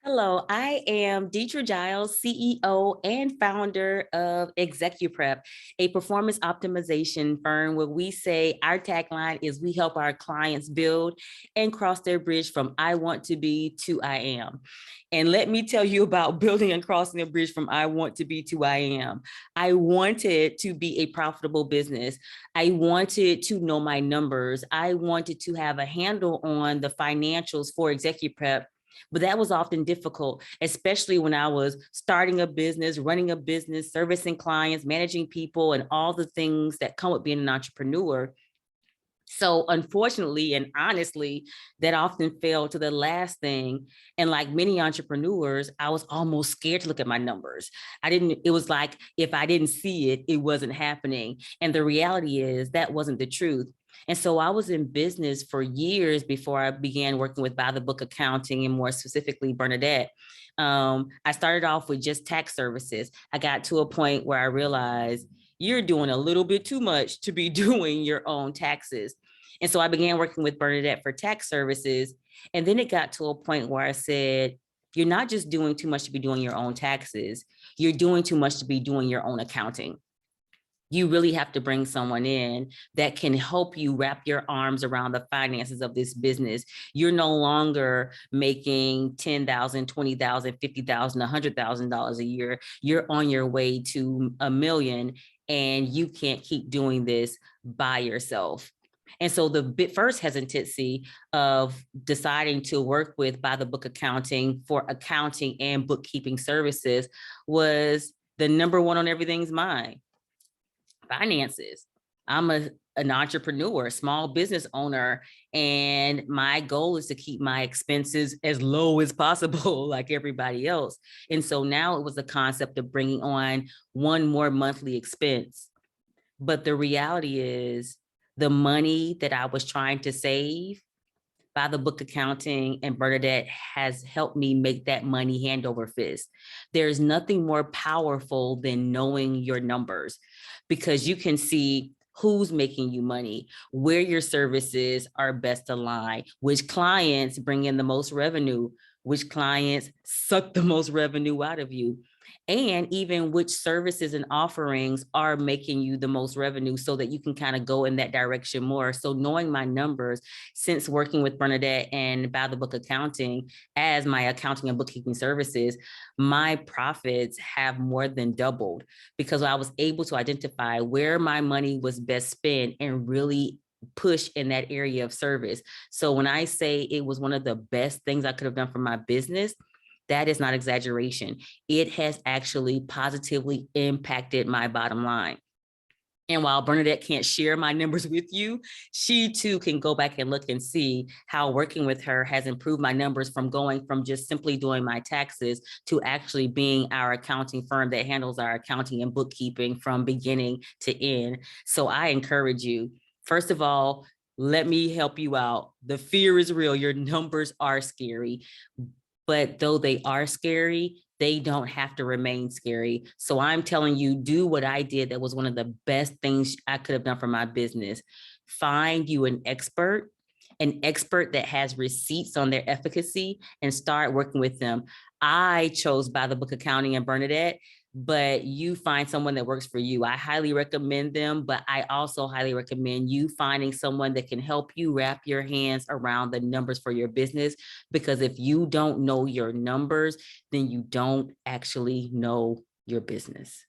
Hello, I am Dethra Giles, CEO and founder of ExecuPrep, a performance optimization firm where we say our tagline is we help our clients build and cross their bridge from I want to be to I am. And let me tell you about building and crossing a bridge from I want to be to I am. I wanted to be a profitable business. I wanted to know my numbers. I wanted to have a handle on the financials for ExecuPrep, but that was often difficult, especially when I was starting a business, running a business, servicing clients, managing people, and all the things that come with being an entrepreneur. So unfortunately and honestly, that often fell to the last thing. And like many entrepreneurs, I was almost scared to look at my numbers. It was like if I didn't see it, it wasn't happening. And the reality is that wasn't the truth. And so I was in business for years before I began working with by the book accounting and more specifically Bernadette. I started off with just tax services. I got to a point where I realized you're doing a little bit too much to be doing your own taxes. And so I began working with Bernadette for tax services. And then it got to a point where I said, you're not just doing too much to be doing your own taxes, you're doing too much to be doing your own accounting. You really have to bring someone in that can help you wrap your arms around the finances of this business. You're no longer making $10,000, $20,000, $50,000, $100,000 a year. You're on your way to $1 million, and you can't keep doing this by yourself. And so the first hesitancy of deciding to work with by the book accounting for accounting and bookkeeping services was the number one on everything's mind: finances. I'm an entrepreneur, a small business owner, and my goal is to keep my expenses as low as possible, like everybody else. And so now it was the concept of bringing on one more monthly expense. But the reality is, the money that I was trying to save by the book accounting and Bernadette has helped me make that money hand over fist. There's nothing more powerful than knowing your numbers, because you can see who's making you money, where your services are best aligned, which clients bring in the most revenue, which clients suck the most revenue out of you, and even which services and offerings are making you the most revenue so that you can kind of go in that direction more. So knowing my numbers, since working with Bernadette and by the book accounting as my accounting and bookkeeping services, my profits have more than doubled because I was able to identify where my money was best spent and really push in that area of service. So when I say it was one of the best things I could have done for my business, that is not exaggeration. It has actually positively impacted my bottom line. And while Bernadette can't share my numbers with you, she too can go back and look and see how working with her has improved my numbers from going from just simply doing my taxes to actually being our accounting firm that handles our accounting and bookkeeping from beginning to end. So I encourage you, first of all, let me help you out. The fear is real. Your numbers are scary, but though they are scary, they don't have to remain scary. So I'm telling you, do what I did. That was one of the best things I could have done for my business. Find you an expert that has receipts on their efficacy, and start working with them. I chose by the book accounting and Bernadette, but you find someone that works for you. I highly recommend them, but I also highly recommend you finding someone that can help you wrap your hands around the numbers for your business. Because if you don't know your numbers, then you don't actually know your business.